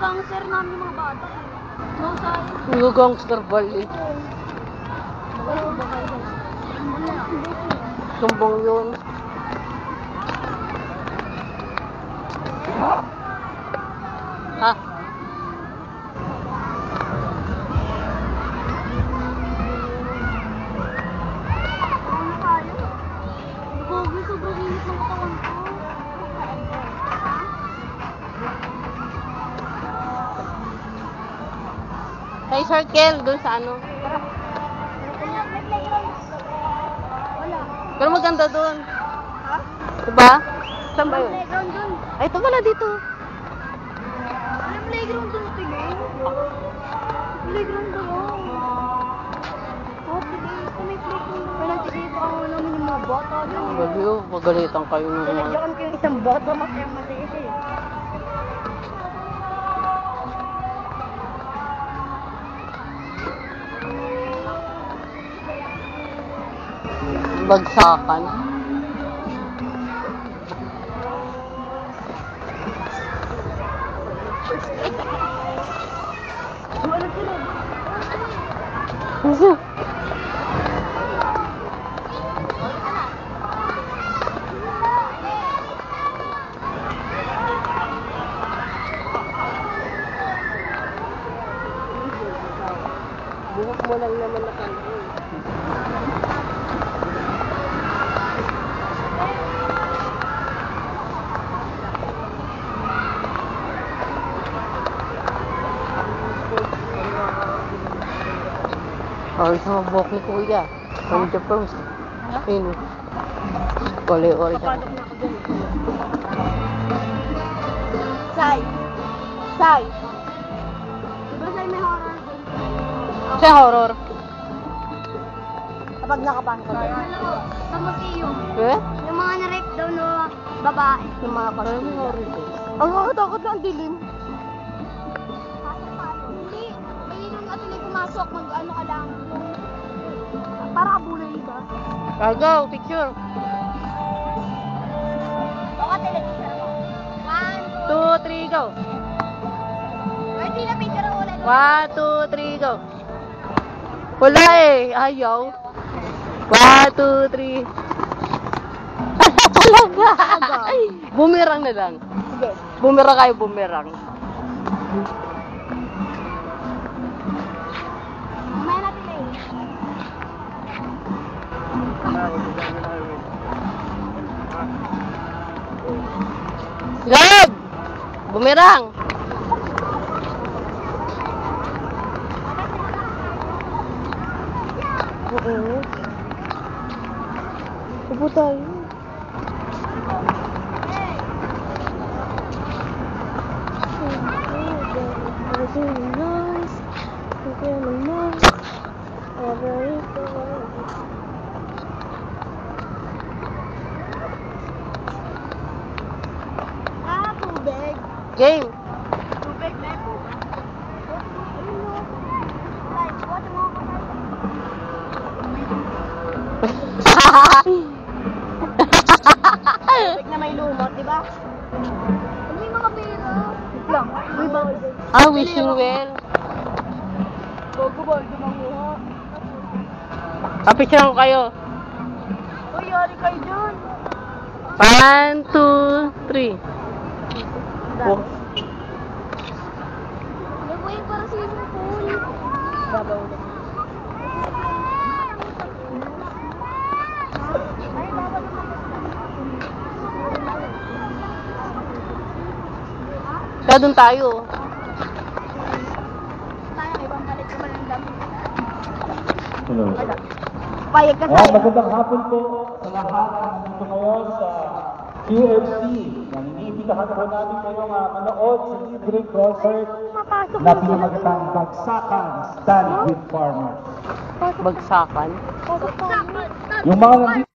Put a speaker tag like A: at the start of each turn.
A: gangster namin yung mga bata. No, science.
B: Yung gangster bali. Sumbong yun. Ha?
A: Sobrang init ng katawan ko.
B: Kay circle, dun sa ano.
A: Wala.
B: Pero maganda dun.
A: Ha?
B: Diba? Saan ba yun?
A: Playground dun.
B: Ay, ito pala dito.
A: Anong playground dun, tingin? Playground dun, oh. Oh, tingin. Ito may playground. Pinag-isipan ako namin yung mga bata dun.
B: Gabi oh, magalitan kayo ng mga...
A: Pinagyakan ko yung isang bata, matiis eh.
B: Bagsakan. Buhok mo lang naman na kanya. Ay, sa buhok ni Kuya. From the first. Ayun. Ori-ori ka.
A: Papasok na ako dun. Sai. Sai. Diba Sai may horror dun?
B: Siya horror.
A: Kapag nakapasok ka dun. Sa museum.
B: Eh?
A: Yung mga na-rape daw na babae. Yung mga
B: Ay, may horror to.
A: Ang nakakatakot lang, dilim. Hindi. May nung atuloy pumasok, mag-ano ka lang. Para kabulay ba?
B: Go, picture.
A: Baka television mo.
B: 2, 3, go.
A: Pwede na picture ang ulit.
B: 1, 2, 3, go. Wala eh. Ayaw. 1, 2, 3. Talaga. Bumerang na lang.
A: Sige.
B: Bumerang kayo, bumerang.
A: Mamaya natin na eh.
B: Gab! Bumerang! Oo. Upo tayo.
A: Tubig.
B: Game!
A: Tubig na po. Like, what mo ako tubig na may lumot, di ba? May mga pera. Lang. May bawal.
B: Wishing well.
A: Bago ba? Dumanguha.
B: Kapicture ko kayo.
A: Uy, yari kayo dyan.
B: 1, 2, 3. Oh.
A: Nagway para sa yung pool. Babaw na. Ay, babaw na.
B: Kaya dun tayo.
A: Tayo, ibang palit ko lang dami.
C: Hello.
A: Payag ka
C: Magandang hapon po sa lahat na nandito ngayon sa QFC. Iniimbitahan po natin kayong manood sa libreng concert na pinamagatang Bagsakan Stand with Farmers.
B: Bagsakan.
A: Pasok tayo.
C: Yung mga nandito